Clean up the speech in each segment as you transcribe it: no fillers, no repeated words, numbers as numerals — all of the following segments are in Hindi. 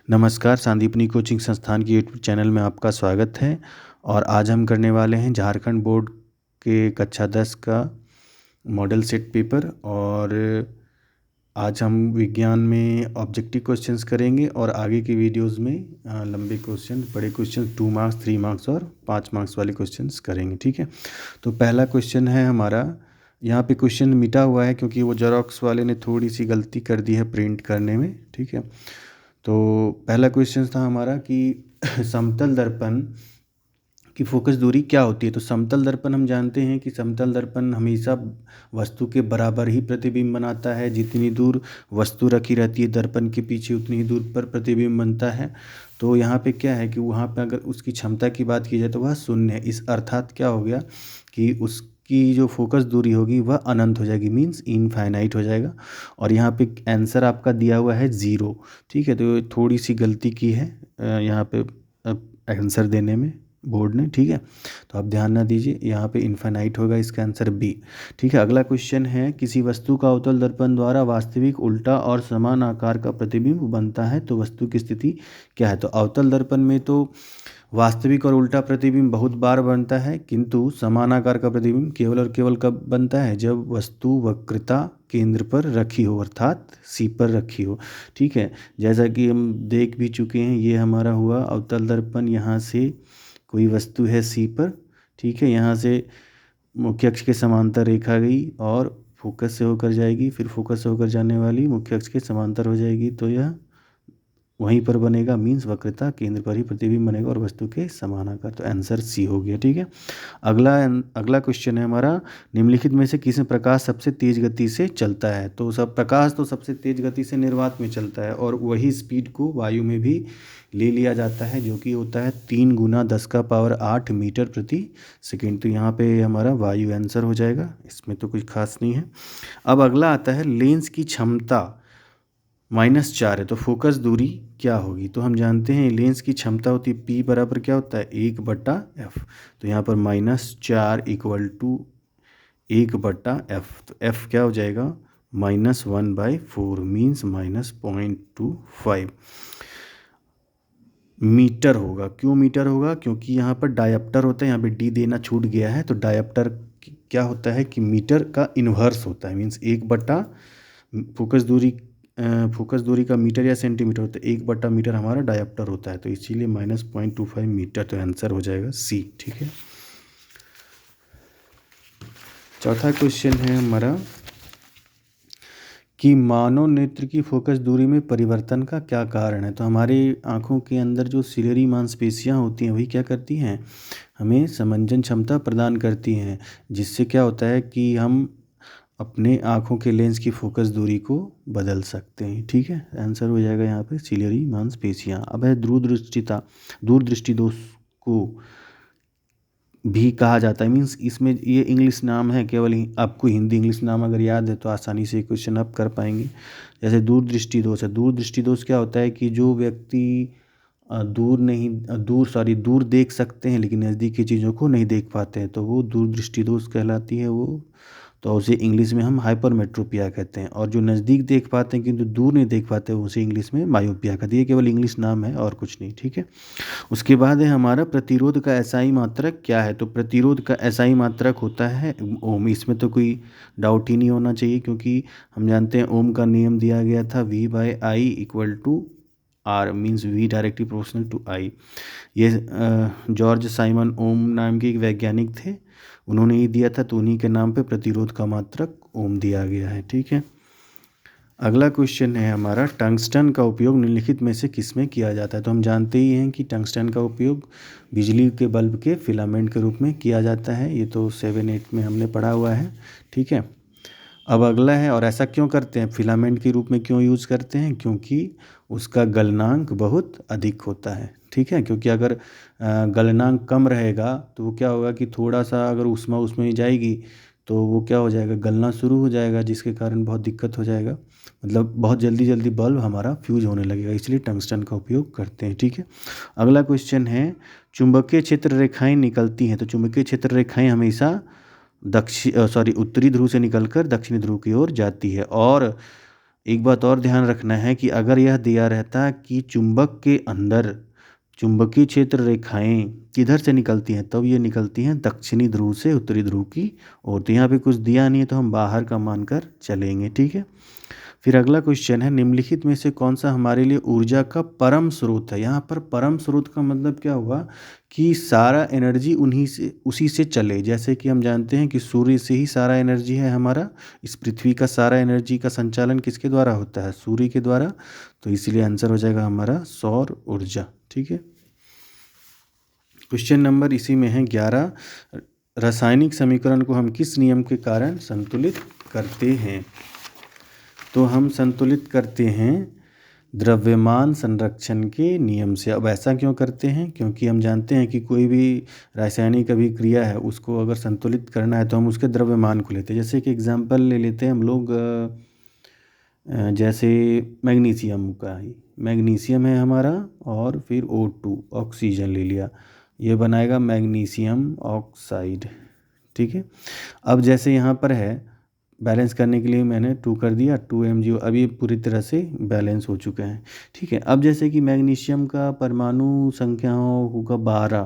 नमस्कार, सांदीपनी कोचिंग संस्थान के यूट्यूब चैनल में आपका स्वागत है। और आज हम करने वाले हैं झारखंड बोर्ड के कक्षा 10 का मॉडल सेट पेपर। और आज हम विज्ञान में ऑब्जेक्टिव क्वेश्चंस करेंगे और आगे की वीडियोस में लंबे क्वेश्चन, बड़े क्वेश्चन 2 मार्क्स, 3 मार्क्स और 5 मार्क्स वाले क्वेश्चंस करेंगे। ठीक है, तो पहला क्वेश्चन है हमारा, यहाँ पे क्वेश्चन मिटा हुआ है क्योंकि वो जेरोक्स वाले ने थोड़ी सी गलती कर दी है प्रिंट करने में। ठीक है, तो पहला क्वेश्चन था हमारा कि समतल दर्पण की फोकस दूरी क्या होती है। तो समतल दर्पण हम जानते हैं कि समतल दर्पण हमेशा वस्तु के बराबर ही प्रतिबिंब बनाता है। जितनी दूर वस्तु रखी रहती है दर्पण के पीछे उतनी ही दूर पर प्रतिबिंब बनता है। तो यहाँ पे क्या है कि वहाँ पे अगर उसकी क्षमता की बात की जाए तो वह शून्य है। इस अर्थात क्या हो गया कि उसकी जो फोकस दूरी होगी वह अनंत हो जाएगी, मीन्स इनफाइनाइट हो जाएगा। और यहाँ पे आंसर आपका दिया हुआ है 0। ठीक है, तो थोड़ी सी गलती की है यहाँ पे आंसर देने में बोर्ड ने। ठीक है, तो आप ध्यान ना दीजिए, यहाँ पे इनफाइनाइट होगा, इसका आंसर बी। ठीक है, अगला क्वेश्चन है, किसी वस्तु का अवतल दर्पण द्वारा वास्तविक, उल्टा और समान आकार का प्रतिबिंब बनता है तो वस्तु की स्थिति क्या है। तो अवतल दर्पण में तो वास्तविक और उल्टा प्रतिबिंब बहुत बार बनता है, किंतु समान आकार का प्रतिबिंब केवल और केवल कब बनता है, जब वस्तु वक्रता केंद्र पर रखी हो, अर्थात सी पर रखी हो। ठीक है, जैसा कि हम देख भी चुके हैं, ये हमारा हुआ अवतल दर्पण। यहाँ से कोई वस्तु है सी पर। ठीक है, यहाँ से मुख्य अक्ष के समांतर रेखा गई और फोकस से होकर जाएगी, फिर फोकस से होकर जाने वाली मुख्य अक्ष के समांतर हो जाएगी, तो यह वहीं पर बनेगा, मीन्स वक्रता केंद्र पर ही प्रतिबिंब बनेगा और वस्तु के समान आकार। तो आंसर सी हो गया। ठीक है, अगला क्वेश्चन है हमारा, निम्नलिखित में से किस प्रकाश सबसे तेज गति से चलता है। तो सब प्रकाश तो सबसे तेज गति से निर्वात में चलता है और वही स्पीड को वायु में भी ले लिया जाता है, जो कि होता है 3 × 10⁸ मीटर प्रति सेकेंड। तो यहाँ पे हमारा वायु आंसर हो जाएगा, इसमें तो कुछ खास नहीं है। अब अगला आता है, लेंस की क्षमता -4 है तो फोकस दूरी क्या होगी। तो हम जानते हैं लेंस की क्षमता होती है P बराबर क्या होता है 1/f। तो यहाँ पर -4 = 1/f। तो f क्या हो जाएगा -1/4, मीन्स -0.25 मीटर होगा। क्यों मीटर होगा, क्योंकि यहाँ पर डायप्टर होता है, यहाँ पे डी देना छूट गया है। तो डायप्टर क्या होता है कि मीटर का इन्वर्स होता है, मीन्स 1/, फोकस दूरी का मीटर या सेंटीमीटर होता है, 1/मीटर हमारा डायप्टर होता है, तो इसीलिए -0.25 मीटर। तो आंसर हो जाएगा सी। ठीक है, चौथा क्वेश्चन है हमारा कि मानव नेत्र की फोकस दूरी में परिवर्तन का क्या कारण है। तो हमारे आँखों के अंदर जो सिलेरी मांसपेशियाँ होती हैं वही क्या करती हैं, हमें समंजन क्षमता प्रदान करती हैं, जिससे क्या होता है कि हम अपने आँखों के लेंस की फोकस दूरी को बदल सकते हैं। ठीक है, आंसर हो जाएगा यहाँ पे सिलेरी मांसपेशियाँ। अब है दूरदृष्टि दोष को भी कहा जाता है, मीन्स इसमें ये इंग्लिश नाम है, केवल आपको हिंदी इंग्लिश नाम अगर याद है तो आसानी से क्वेश्चन आप कर पाएंगे। जैसे दूरदृष्टि दोष है, दूरदृष्टि दोष क्या होता है कि जो व्यक्ति दूर देख सकते हैं लेकिन नज़दीक की चीज़ों को नहीं देख पाते हैं, तो वो दूरदृष्टि दोष कहलाती है वो। तो उसे इंग्लिश में हम हाइपरमेट्रोपिया कहते हैं। और जो नज़दीक देख पाते हैं किंतु दूर नहीं देख पाते उसे इंग्लिश में मायोपिया कहते हैं। ये केवल इंग्लिश नाम है और कुछ नहीं। ठीक है, उसके बाद है हमारा प्रतिरोध का एसआई मात्रक क्या है। तो प्रतिरोध का एसआई मात्रक होता है ओम। इसमें तो कोई डाउट ही नहीं होना चाहिए, क्योंकि हम जानते हैं ओम का नियम दिया गया था V/I = R, means V directly proportional to I। ये जॉर्ज साइमन ओम नाम के एक वैज्ञानिक थे, उन्होंने ही दिया था, तो उन्हीं के नाम पे प्रतिरोध का मात्रक ओम दिया गया है। ठीक है, अगला क्वेश्चन है हमारा, टंगस्टन का उपयोग निम्नलिखित में से किस में किया जाता है। तो हम जानते ही हैं कि टंगस्टन का उपयोग बिजली के बल्ब के फिलामेंट के रूप में किया जाता है, ये तो 7-8 में हमने पढ़ा हुआ है। ठीक है, अब अगला है, और ऐसा क्यों करते हैं, फिलामेंट के रूप में क्यों यूज़ करते हैं, क्योंकि उसका गलनांक बहुत अधिक होता है। ठीक है, क्योंकि अगर गलनांक कम रहेगा तो वो क्या होगा कि थोड़ा सा अगर ऊष्मा उसमें जाएगी तो वो क्या हो जाएगा, गलना शुरू हो जाएगा, जिसके कारण बहुत दिक्कत हो जाएगा, मतलब बहुत जल्दी बल्ब हमारा फ्यूज होने लगेगा, इसलिए टंगस्टन का उपयोग करते हैं। ठीक है, अगला क्वेश्चन है, चुंबकीय क्षेत्र रेखाएं निकलती हैं। तो चुंबकीय क्षेत्र रेखाएं हमेशा उत्तरी ध्रुव से निकलकर दक्षिणी ध्रुव की ओर जाती है, और एक बात और ध्यान रखना है कि अगर यह दिया रहता कि चुंबक के अंदर चुंबकीय क्षेत्र रेखाएं किधर से निकलती हैं, तब ये निकलती हैं दक्षिणी ध्रुव से उत्तरी ध्रुव की ओर। तो यहाँ पे कुछ दिया नहीं है तो हम बाहर का मानकर चलेंगे, ठीक है। फिर अगला क्वेश्चन है, निम्नलिखित में से कौन सा हमारे लिए ऊर्जा का परम स्रोत है। यहाँ पर परम स्रोत का मतलब क्या हुआ कि सारा एनर्जी उन्हीं से उसी से चले। जैसे कि हम जानते हैं कि सूर्य से ही सारा एनर्जी है हमारा, इस पृथ्वी का सारा एनर्जी का संचालन किसके द्वारा होता है, सूर्य के द्वारा। तो इसलिए आंसर हो जाएगा हमारा सौर ऊर्जा, ठीक है। क्वेश्चन नंबर इसी में है 11, रासायनिक समीकरण को हम किस नियम के कारण संतुलित करते हैं। तो हम संतुलित करते हैं द्रव्यमान संरक्षण के नियम से। अब ऐसा क्यों करते हैं, क्योंकि हम जानते हैं कि कोई भी रासायनिक अभिक्रिया है उसको अगर संतुलित करना है तो हम उसके द्रव्यमान को लेते हैं। जैसे कि एग्जांपल ले लेते हैं हम लोग, जैसे मैग्नीशियम का ही, मैग्नीशियम है हमारा और फिर O2 ऑक्सीजन ले लिया, ये बनाएगा मैग्नीशियम ऑक्साइड, ठीक है। अब जैसे यहाँ पर है बैलेंस करने के लिए मैंने 2 कर दिया, 2 MgO, अब ये पूरी तरह से बैलेंस हो चुके हैं, ठीक है। अब जैसे कि मैग्नीशियम का परमाणु संख्या होगा 12,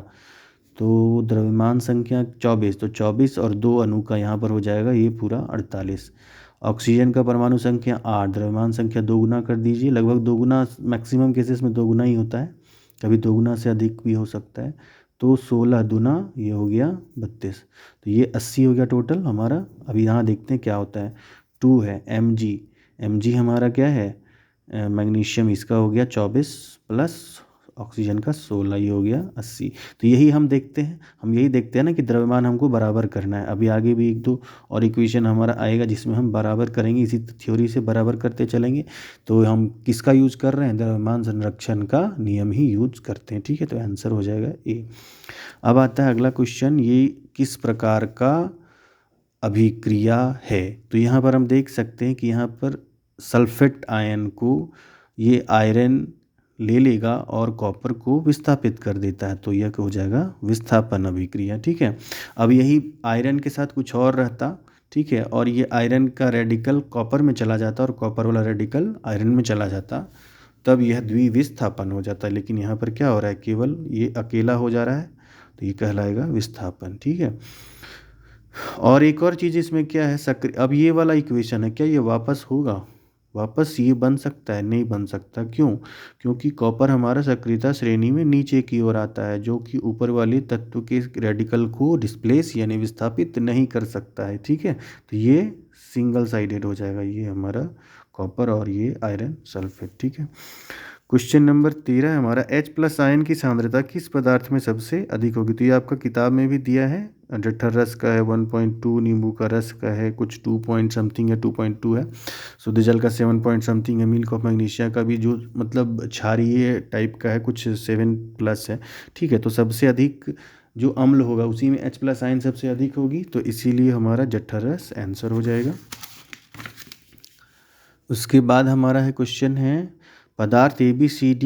तो द्रव्यमान संख्या 24, तो 24 और 2 अणु का यहाँ पर हो जाएगा ये पूरा 48। ऑक्सीजन का परमाणु संख्या 8, द्रव्यमान संख्या 2 गुना कर दीजिए, लगभग 2 गुना, मैक्सिमम केसेस में 2 गुना ही होता है, कभी 2 गुना से अधिक भी हो सकता है। तो 16 दूना ये हो गया 32, तो ये 80 हो गया टोटल हमारा। अभी यहाँ देखते हैं क्या होता है, 2 है mg हमारा क्या है, मैग्नीशियम, इसका हो गया 24 प्लस ऑक्सीजन का 16, ये हो गया 80। तो यही हम देखते हैं, हम यही देखते हैं ना कि द्रव्यमान हमको बराबर करना है। अभी आगे भी 1-2 और इक्वेशन हमारा आएगा जिसमें हम बराबर करेंगे, इसी थ्योरी से बराबर करते चलेंगे। तो हम किसका यूज कर रहे हैं, द्रव्यमान संरक्षण का नियम ही यूज करते हैं, ठीक है। तो आंसर हो जाएगा ए। अब आता है अगला क्वेश्चन, ये किस प्रकार का अभिक्रिया है। तो यहाँ पर हम देख सकते हैं कि यहाँ पर सल्फेट आयन को ये आयरन ले लेगा और कॉपर को विस्थापित कर देता है, तो यह हो जाएगा विस्थापन अभिक्रिया, ठीक है। अब यही आयरन के साथ कुछ और रहता, ठीक है, और ये आयरन का रेडिकल कॉपर में चला जाता और कॉपर वाला रेडिकल आयरन में चला जाता, तब यह द्विविस्थापन हो जाता है। लेकिन यहाँ पर क्या हो रहा है, केवल ये अकेला हो जा रहा है, तो ये कहलाएगा विस्थापन, ठीक है। और एक और चीज़ इसमें क्या है, सक्रिय, अब ये वाला इक्वेशन है, क्या ये वापस होगा, वापस ये बन सकता है, नहीं बन सकता, क्यों, क्योंकि कॉपर हमारा सक्रियता श्रेणी में नीचे की ओर आता है, जो कि ऊपर वाले तत्व के रेडिकल को डिस्प्लेस यानी विस्थापित नहीं कर सकता है, ठीक है। तो ये सिंगल साइडेड हो जाएगा, ये हमारा कॉपर और ये आयरन सल्फेट, ठीक है। क्वेश्चन नंबर 13 हमारा, H+ आयन की सांद्रता किस पदार्थ में सबसे अधिक होगी। तो ये आपका किताब में भी दिया है, जठर रस का है 1.2, नींबू का रस का है कुछ 2 पॉइंट समथिंग है, 2.2 है, शुद्ध जल का 7 पॉइंट समथिंग है, मिल्क ऑफ मैग्नीशिया का भी जो मतलब क्षारीय टाइप का है कुछ 7+ है, ठीक है। तो सबसे अधिक जो अम्ल होगा उसी में H+ आयन सबसे अधिक होगी, तो इसीलिए हमारा जठर रस आंसर हो जाएगा। उसके बाद हमारा है क्वेश्चन है, पदार्थ ABCD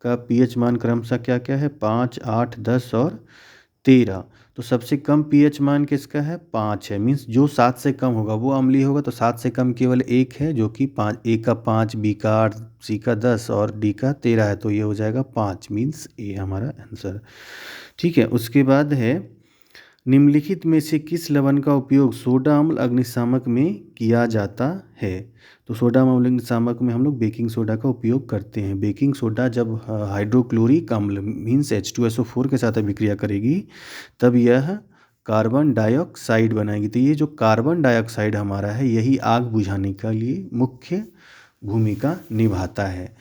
का pH मान क्रमशः क्या क्या है, 5, 8, 10 और 13। तो सबसे कम pH मान किसका है, 5 है, मीन्स जो 7 से कम होगा वो अम्लीय होगा। तो 7 से कम केवल एक है जो कि 5, A का 5, B का 8, C का 10 और D का 13 है, तो ये हो जाएगा 5, मीन्स ए हमारा आंसर, ठीक है। उसके बाद है, निम्नलिखित में से किस लवण का उपयोग सोडा अम्ल अग्निशामक में किया जाता है। तो सोडा अम्ल अग्निशामक में हम लोग बेकिंग सोडा का उपयोग करते हैं। बेकिंग सोडा जब हाइड्रोक्लोरिक अम्ल मीन्स H2SO4 के साथ अभिक्रिया करेगी तब यह कार्बन डाइऑक्साइड बनाएगी। तो ये जो कार्बन डाइऑक्साइड हमारा है यही आग बुझाने के लिए मुख्य भूमिका निभाता है,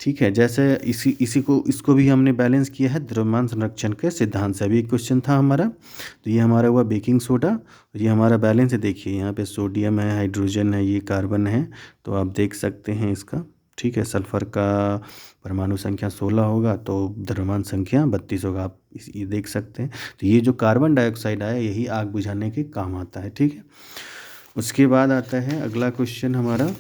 ठीक है। जैसे इसको भी हमने बैलेंस किया है द्रव्यमान संरक्षण के सिद्धांत से। अभी एक क्वेश्चन था हमारा, तो ये हमारा हुआ बेकिंग सोडा, और ये हमारा बैलेंस है। देखिए यहाँ पे सोडियम है, हाइड्रोजन है, ये कार्बन है, तो आप देख सकते हैं इसका, ठीक है। सल्फर का परमाणु संख्या 16 होगा तो द्रव्यमान संख्या 32 होगा, आप ये देख सकते हैं। तो ये जो कार्बन डाइऑक्साइड आया यही आग बुझाने के काम आता है, ठीक है। उसके बाद आता है अगला क्वेश्चन हमारा,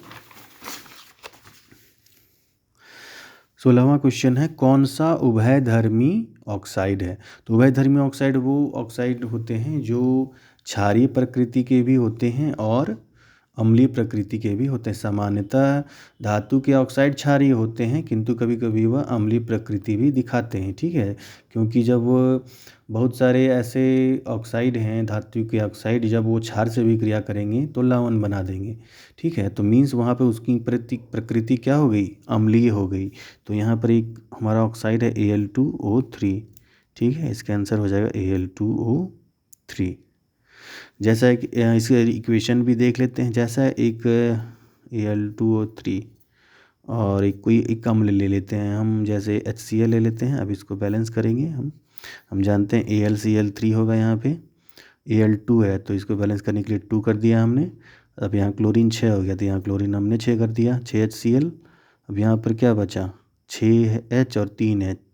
16वां क्वेश्चन है, कौन सा उभयधर्मी ऑक्साइड है। तो उभयधर्मी ऑक्साइड वो ऑक्साइड होते हैं जो क्षारीय प्रकृति के भी होते हैं और अम्लीय प्रकृति के भी होते हैं। सामान्यतः धातु के ऑक्साइड क्षारीय होते हैं, किंतु कभी कभी वह अम्लीय प्रकृति भी दिखाते हैं। ठीक है, क्योंकि जब वो बहुत सारे ऐसे ऑक्साइड हैं, धातु के ऑक्साइड, जब वो क्षार से भी क्रिया करेंगे तो लवण बना देंगे। ठीक है, तो मीन्स वहाँ पे उसकी प्रकृति क्या हो गई, अम्लीय हो गई। तो यहाँ पर एक हमारा ऑक्साइड है Al2O3। ठीक है, इसका आंसर हो जाएगा Al2O3। जैसा एक इसका इक्वेशन भी देख लेते हैं। जैसा एक Al2O3 और एक कोई एक अम्ल ले लेते हैं हम, जैसे HCl ले लेते हैं। अब इसको बैलेंस करेंगे हम जानते हैं AlCl3 होगा, यहाँ पे Al2 है तो इसको बैलेंस करने के लिए 2 कर दिया हमने। अब यहाँ क्लोरीन 6 हो गया तो यहाँ क्लोरीन हमने 6 कर दिया, 6HCl। अब यहाँ पर क्या बचा, 6H और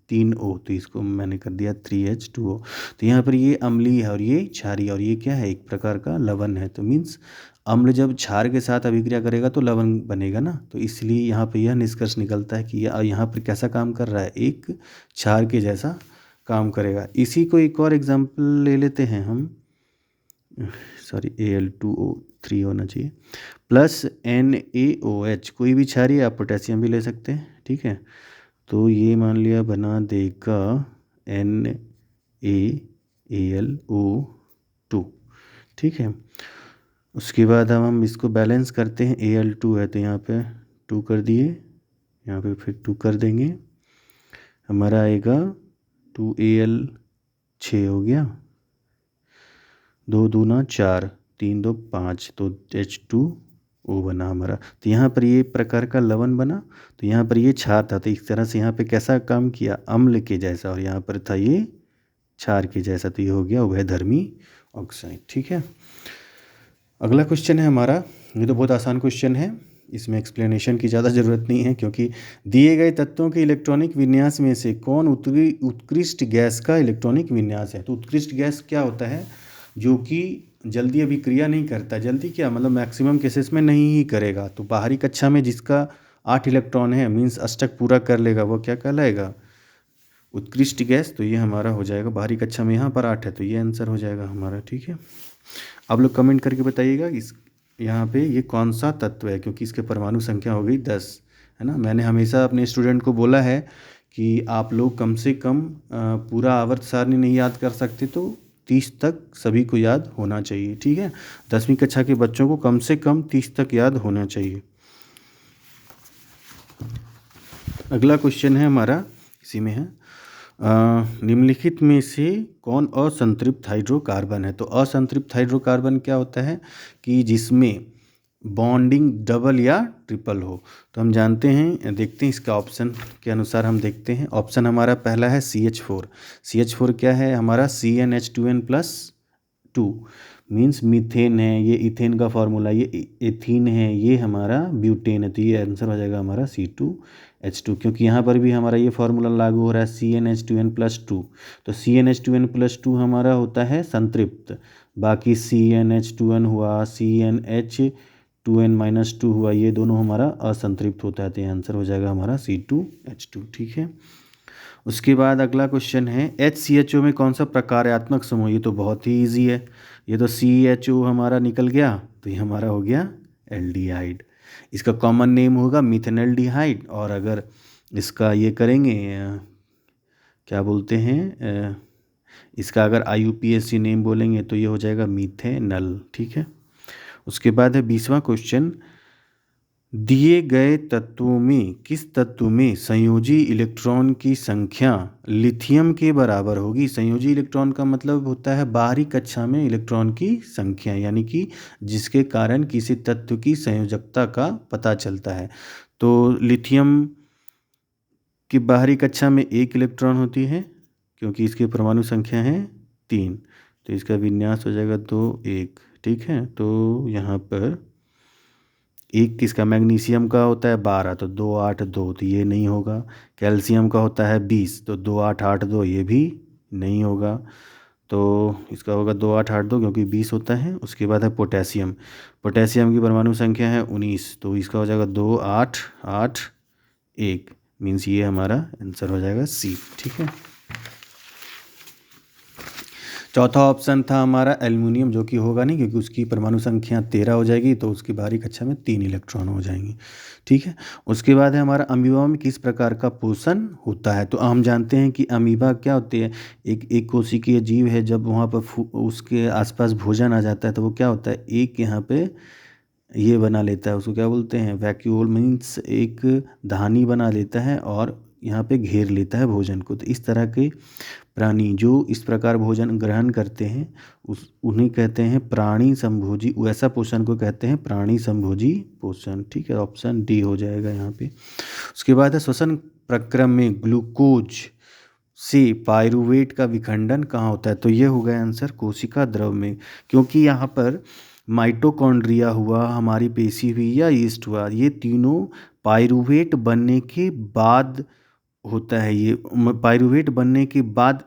3O, तो इसको मैंने कर दिया 3H2O। तो यहाँ पर ये अम्लीय है और ये क्षारीय, और ये क्या है, एक प्रकार का लवण है। तो मीन्स अम्ल जब क्षार के साथ अभिक्रिया करेगा तो लवण बनेगा ना। तो इसलिए यहाँ पर यह निष्कर्ष निकलता है कि यहाँ पर कैसा काम कर रहा है, एक क्षार के जैसा काम करेगा। इसी को एक और एग्जाम्पल ले लेते हैं हम, सॉरी Al2O3 होना चाहिए, प्लस NaOH, कोई भी क्षारीय, आप पोटेशियम भी ले सकते हैं। ठीक है, तो ये मान लिया बना देगा NaAlO2। ठीक है, उसके बाद हम इसको बैलेंस करते हैं। Al2 है तो यहाँ पे 2 कर दिए, यहाँ पे फिर 2 कर देंगे, हमारा आएगा 2Al, 6 हो गया, 2 दूना 4, 3 2 5, तो H2O बना हमारा। तो यहाँ पर ये प्रकार का लवण बना, तो यहाँ पर ये क्षार था, तो इस तरह से यहाँ पे कैसा काम किया, अम्ल के जैसा, और यहाँ पर था ये क्षार के जैसा, तो ये हो गया उभयधर्मी ऑक्साइड। ठीक है, अगला क्वेश्चन है हमारा। ये तो बहुत आसान क्वेश्चन है, इसमें एक्सप्लेनेशन की ज़्यादा ज़रूरत नहीं है, क्योंकि दिए गए तत्वों के इलेक्ट्रॉनिक विन्यास में से कौन उत्कृष्ट गैस का इलेक्ट्रॉनिक विन्यास है। तो उत्कृष्ट गैस क्या होता है, जो कि जल्दी अभिक्रिया नहीं करता। जल्दी क्या मतलब, मैक्सिमम केसेस में नहीं ही करेगा। तो बाहरी कक्षा में जिसका 8 इलेक्ट्रॉन है, मीन्स अष्टक पूरा कर लेगा, वो क्या कहलाएगा, उत्कृष्ट गैस। तो ये हमारा हो जाएगा, बाहरी कक्षा में यहाँ पर 8 है तो ये आंसर हो जाएगा हमारा। ठीक है, आप लोग कमेंट करके बताइएगा इस यहाँ पे ये कौन सा तत्व है, क्योंकि इसके परमाणु संख्या हो गई 10, है ना। मैंने हमेशा अपने स्टूडेंट को बोला है कि आप लोग कम से कम पूरा आवर्त सारणी नहीं याद कर सकते तो 30 तक सभी को याद होना चाहिए। ठीक है, 10वीं कक्षा के बच्चों को कम से कम 30 तक याद होना चाहिए। अगला क्वेश्चन है हमारा, इसी में है, निम्नलिखित में से कौन असंतृप्त हाइड्रोकार्बन है। तो असंतृप्त हाइड्रोकार्बन क्या होता है कि जिसमें बॉन्डिंग डबल या ट्रिपल हो। तो हम जानते हैं, देखते हैं इसका ऑप्शन के अनुसार हम देखते हैं। ऑप्शन हमारा पहला है CH4। CH4 क्या है हमारा, CnH2n+2, मीन्स मीथेन है, ये इथेन का फॉर्मूला, ये एथीन है, ये हमारा ब्यूटेन है। तो ये आंसर हो जाएगा हमारा C2H2, क्योंकि यहाँ पर भी हमारा ये फार्मूला लागू हो रहा है CnH2n+2। तो CnH2n+2 हमारा होता है संतृप्त, बाकी CnH2n हुआ, CnH2n-2 हुआ, ये दोनों हमारा असंतृप्त होता है। तो ये आंसर हो जाएगा हमारा C2H2। ठीक है, उसके बाद अगला क्वेश्चन है, HCHO में कौन सा प्रकार्यात्मक समूह। ये तो बहुत ही ईजी है, ये तो CHO हमारा निकल गया, तो ये हमारा हो गया एल्डिहाइड। इसका कॉमन नेम होगा मिथेनल्डिहाइड, और अगर इसका ये करेंगे क्या बोलते हैं, इसका अगर IUPAC नेम बोलेंगे तो ये हो जाएगा मीथेनल। ठीक है, उसके बाद है 20वां क्वेश्चन, दिए गए तत्वों में किस तत्व में संयोजी इलेक्ट्रॉन की संख्या लिथियम के बराबर होगी। संयोजी इलेक्ट्रॉन का मतलब होता है बाहरी कक्षा में इलेक्ट्रॉन की संख्या, यानी कि जिसके कारण किसी तत्व की संयोजकता का पता चलता है। तो लिथियम की बाहरी कक्षा में 1 इलेक्ट्रॉन होती है, क्योंकि इसकी परमाणु संख्या है 3, तो इसका विन्यास हो जाएगा 2 1। ठीक है, तो यहाँ पर एक किसका, मैग्नीशियम का होता है 12, तो 2 8 2, तो ये नहीं होगा। कैल्शियम का होता है 20, तो 2 8 8 2, ये भी नहीं होगा। तो इसका होगा 2 8 8 2, क्योंकि 20 होता है। उसके बाद है पोटेशियम। पोटेशियम की परमाणु संख्या है 19, तो इसका हो जाएगा 2 8 8 1, मीन्स ये हमारा आंसर हो जाएगा C। ठीक है, चौथा ऑप्शन था हमारा एल्युमिनियम, जो कि होगा नहीं क्योंकि उसकी परमाणु संख्या 13 हो जाएगी, तो उसकी बाहरी कक्षा में 3 इलेक्ट्रॉन हो जाएंगे। ठीक है। उसके बाद है हमारा अमीबा में किस प्रकार का पोषण होता है। तो हम जानते हैं कि अमीबा क्या होती है, एक कोशिकीय जीव है। जब वहाँ पर उसके आसपास भोजन आ जाता है तो वो क्या होता है, एक यहाँ पे ये बना लेता है, उसको क्या बोलते हैं, वैक्यूल, मीन्स एक धानी बना लेता है और यहाँ पे घेर लेता है भोजन को। तो इस तरह के प्राणी जो इस प्रकार भोजन ग्रहण करते हैं उन्हें कहते हैं प्राणी संभोजी, वैसा पोषण को कहते हैं प्राणी संभोजी पोषण। ठीक है, ऑप्शन डी हो जाएगा यहाँ पे। उसके बाद है श्वसन प्रक्रम में ग्लूकोज से पायरुवेट का विखंडन कहाँ होता है। तो ये हो गया आंसर कोशिका द्रव में, क्योंकि यहाँ पर माइटोकॉन्ड्रिया हुआ, हमारी पेशी हुई या यीस्ट हुआ, ये तीनों पायरुवेट बनने के बाद होता है। ये पायरुवेट बनने के बाद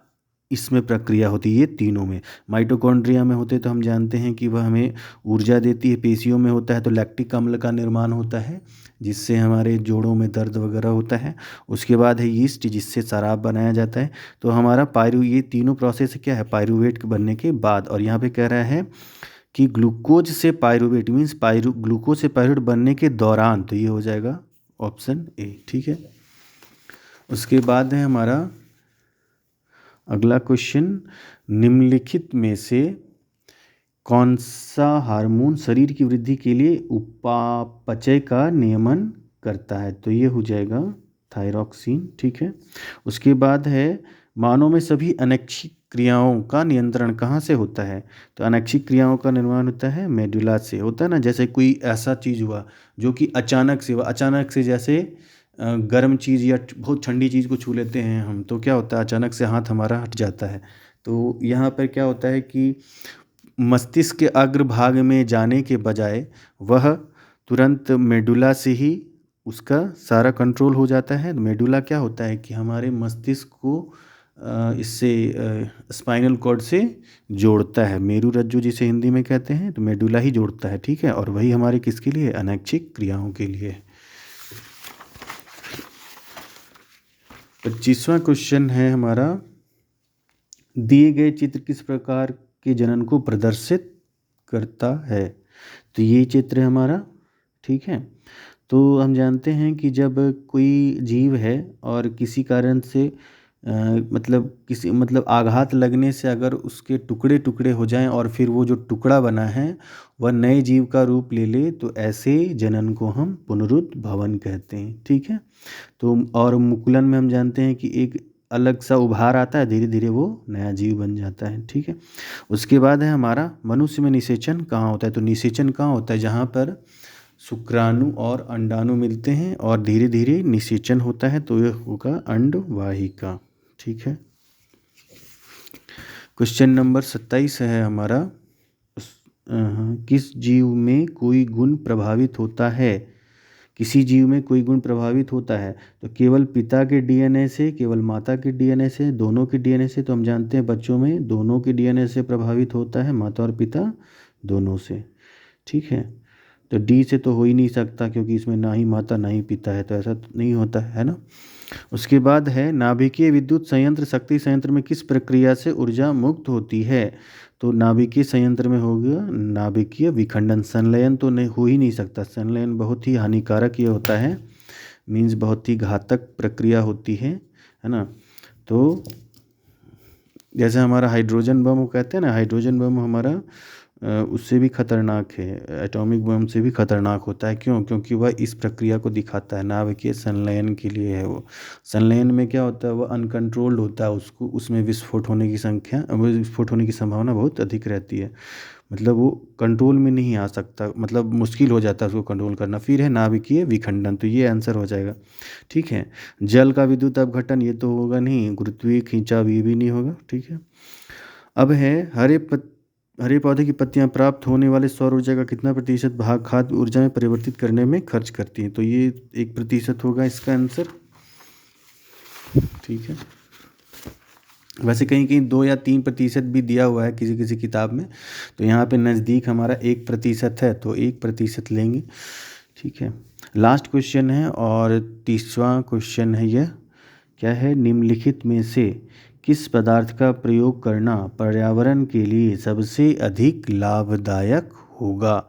इसमें प्रक्रिया होती है। ये तीनों में, माइटोकॉन्ड्रिया में होते तो हम जानते हैं कि वह हमें ऊर्जा देती है, पेशियों में होता है तो लैक्टिक अम्ल का निर्माण होता है जिससे हमारे जोड़ों में दर्द वगैरह होता है। उसके बाद है यीस्ट, जिससे शराब बनाया जाता है। तो हमारा ये तीनों प्रोसेस क्या है, पायरुवेट बनने के बाद। और यहाँ पे कह रहा है कि ग्लूकोज से पायरुवेट मीन्स ग्लूकोज से पायरुवेट बनने के दौरान, तो ये हो जाएगा ऑप्शन ए। ठीक है। उसके बाद है हमारा अगला क्वेश्चन, निम्नलिखित में से कौन सा हार्मोन शरीर की वृद्धि के लिए उपापचय का नियमन करता है। तो ये हो जाएगा थायरॉक्सिन। ठीक है। उसके बाद है मानव में सभी अनैच्छिक क्रियाओं का नियंत्रण कहाँ से होता है। तो अनैच्छिक क्रियाओं का निर्माण होता है मेडुला से। होता है ना, जैसे कोई ऐसा चीज़ हुआ जो कि अचानक से हुआ, अचानक से जैसे गर्म चीज़ या बहुत ठंडी चीज़ को छू लेते हैं हम, तो क्या होता है, अचानक से हाथ हमारा हट जाता है। तो यहाँ पर क्या होता है कि मस्तिष्क के अग्रभाग में जाने के बजाय वह तुरंत मेडुला से ही उसका सारा कंट्रोल हो जाता है। मेडुला क्या होता है कि हमारे मस्तिष्क को इससे स्पाइनल कॉर्ड से जोड़ता है, मेरु रज्जु जिसे हिंदी में कहते हैं, तो मेडुला ही जोड़ता है। ठीक है। और वही हमारे किसके लिए, अनैच्छिक क्रियाओं के लिए। 25वां क्वेश्चन है हमारा, दिए गए चित्र किस प्रकार के जनन को प्रदर्शित करता है। तो ये चित्र है हमारा। ठीक है। तो हम जानते हैं कि जब कोई जीव है और किसी कारण से मतलब आघात लगने से अगर उसके टुकड़े टुकड़े हो जाएं और फिर वो जो टुकड़ा बना है वह नए जीव का रूप ले ले, तो ऐसे जनन को हम पुनरुद्भवन कहते हैं। ठीक है। तो और मुकुलन में हम जानते हैं कि एक अलग सा उभार आता है, धीरे धीरे वो नया जीव बन जाता है। ठीक है। उसके बाद है हमारा मनुष्य में निषेचन कहाँ होता है। तो निषेचन कहाँ होता है, जहाँ पर शुक्राणु और अंडाणु मिलते हैं और धीरे धीरे निषेचन होता है, तो यह होगा अंडवाहिका। ठीक है। क्वेश्चन नंबर 27 है हमारा, किस जीव में कोई गुण प्रभावित होता है। किसी जीव में कोई गुण प्रभावित होता है। तो केवल पिता के डीएनए से, केवल माता के डीएनए से, दोनों के डीएनए से। तो हम जानते हैं बच्चों में दोनों के डीएनए से प्रभावित होता है, माता और पिता दोनों से। ठीक है। तो डी से तो हो ही नहीं सकता क्योंकि इसमें ना ही माता ना ही पिता है, तो ऐसा तो नहीं होता है ना। उसके बाद है नाभिकीय विद्युत संयंत्र शक्ति संयंत्र में किस प्रक्रिया से ऊर्जा मुक्त होती है। तो नाभिकीय संयंत्र में होगा नाभिकीय विखंडन। संलयन तो नहीं हो ही नहीं सकता, संलयन बहुत ही हानिकारक ये होता है, मीन्स बहुत ही घातक प्रक्रिया होती है ना। तो जैसे हमारा हाइड्रोजन बम कहते हैं ना, हाइड्रोजन बम हमारा उससे भी खतरनाक है, एटॉमिक बम से भी खतरनाक होता है। क्यों, क्योंकि वह इस प्रक्रिया को दिखाता है, नाभिकीय संलयन के लिए है वो। संलयन में क्या होता है, वह अनकंट्रोल्ड होता है, उसको उसमें विस्फोट होने की विस्फोट होने की संभावना बहुत अधिक रहती है। मतलब वो कंट्रोल में नहीं आ सकता, मतलब मुश्किल हो जाता है उसको कंट्रोल करना। फिर है नाभिकीय विखंडन, तो ये आंसर हो जाएगा। ठीक है। जल का विद्युत अपघटन ये तो होगा नहीं, गुरुत्वीय खिंचाव ये भी नहीं होगा। ठीक है। अब है हरे पौधे की पत्तियां प्राप्त होने वाले सौर ऊर्जा का कितना प्रतिशत भाग खाद्य ऊर्जा में परिवर्तित करने में खर्च करती हैं। तो ये 1% होगा इसका आंसर। ठीक है। वैसे कहीं कहीं 2 या 3% भी दिया हुआ है किसी किसी किताब में, तो यहाँ पे नज़दीक हमारा 1% है, तो 1% लेंगे। ठीक है। लास्ट क्वेश्चन है और 30वां क्वेश्चन है, यह क्या है, निम्नलिखित में से किस पदार्थ का प्रयोग करना पर्यावरण के लिए सबसे अधिक लाभदायक होगा?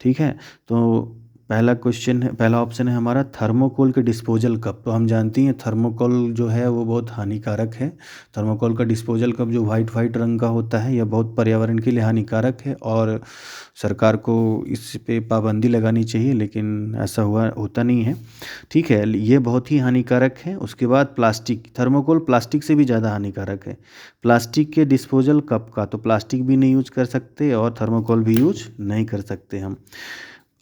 ठीक है, तो पहला क्वेश्चन है, पहला ऑप्शन है हमारा थर्मोकोल के डिस्पोजल कप। तो हम जानती हैं थर्मोकोल जो है वो बहुत हानिकारक है। थर्मोकोल का डिस्पोजल कप जो वाइट रंग का होता है यह बहुत पर्यावरण के लिए हानिकारक है और सरकार को इस पे पाबंदी लगानी चाहिए, लेकिन ऐसा होता नहीं है। ठीक है, ये बहुत ही हानिकारक है। उसके बाद प्लास्टिक, थर्मोकोल प्लास्टिक से भी ज़्यादा हानिकारक है। प्लास्टिक के डिस्पोजल कप का, तो प्लास्टिक भी नहीं यूज कर सकते और थर्मोकोल भी यूज नहीं कर सकते हम।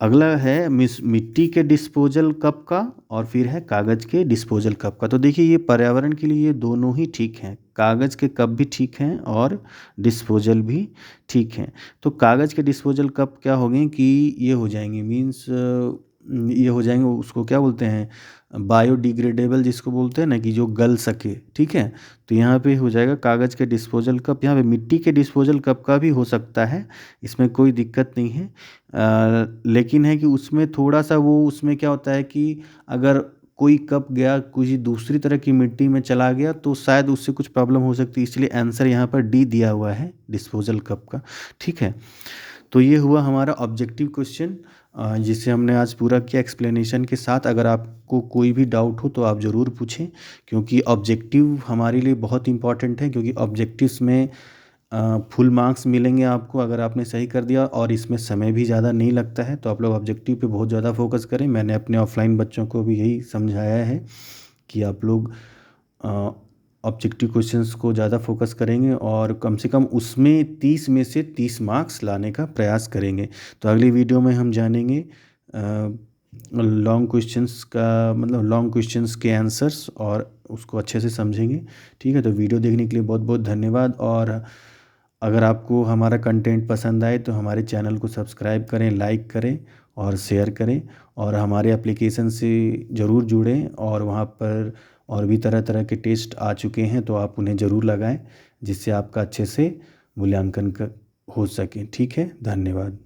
अगला है मिट्टी के डिस्पोजल कप का और फिर है कागज़ के डिस्पोजल कप का। तो देखिए ये पर्यावरण के लिए ये दोनों ही ठीक हैं, कागज़ के कप भी ठीक हैं और डिस्पोजल भी ठीक हैं। तो कागज़ के डिस्पोजल कप क्या हो गए कि ये हो जाएंगे, मीन्स ये हो जाएंगे, उसको क्या बोलते हैं, बायोडिग्रेडेबल जिसको बोलते हैं ना, कि जो गल सके। ठीक है, तो यहाँ पे हो जाएगा कागज़ के डिस्पोजल कप। यहाँ पे मिट्टी के डिस्पोजल कप का भी हो सकता है, इसमें कोई दिक्कत नहीं है। लेकिन है कि उसमें थोड़ा सा वो, उसमें क्या होता है कि अगर कोई कप गया किसी दूसरी तरह की मिट्टी में चला गया तो शायद उससे कुछ प्रॉब्लम हो सकती है, इसलिए आंसर यहाँ पर डी दिया हुआ है डिस्पोजल कप का। ठीक है, तो ये हुआ हमारा ऑब्जेक्टिव क्वेश्चन जिसे हमने आज पूरा किया एक्सप्लेनेशन के साथ। अगर आपको कोई भी डाउट हो तो आप ज़रूर पूछें, क्योंकि ऑब्जेक्टिव हमारे लिए बहुत इंपॉर्टेंट है, क्योंकि ऑब्जेक्टिव्स में फुल मार्क्स मिलेंगे आपको अगर आपने सही कर दिया, और इसमें समय भी ज़्यादा नहीं लगता है। तो आप लोग ऑब्जेक्टिव पे बहुत ज़्यादा फोकस करें। मैंने अपने ऑफलाइन बच्चों को भी यही समझाया है कि आप लोग ऑब्जेक्टिव क्वेश्चंस को ज़्यादा फोकस करेंगे और कम से कम उसमें 30 में से 30 मार्क्स लाने का प्रयास करेंगे। तो अगली वीडियो में हम जानेंगे लॉन्ग क्वेश्चंस का, मतलब लॉन्ग क्वेश्चंस के आंसर्स, और उसको अच्छे से समझेंगे। ठीक है, तो वीडियो देखने के लिए बहुत बहुत धन्यवाद। और अगर आपको हमारा कंटेंट पसंद आए तो हमारे चैनल को सब्सक्राइब करें, लाइक करें और शेयर करें, और हमारे एप्लीकेशन से ज़रूर जुड़ें। और वहाँ पर और भी तरह तरह के टेस्ट आ चुके हैं, तो आप उन्हें ज़रूर लगाएं, जिससे आपका अच्छे से मूल्यांकन हो सके। ठीक है, धन्यवाद।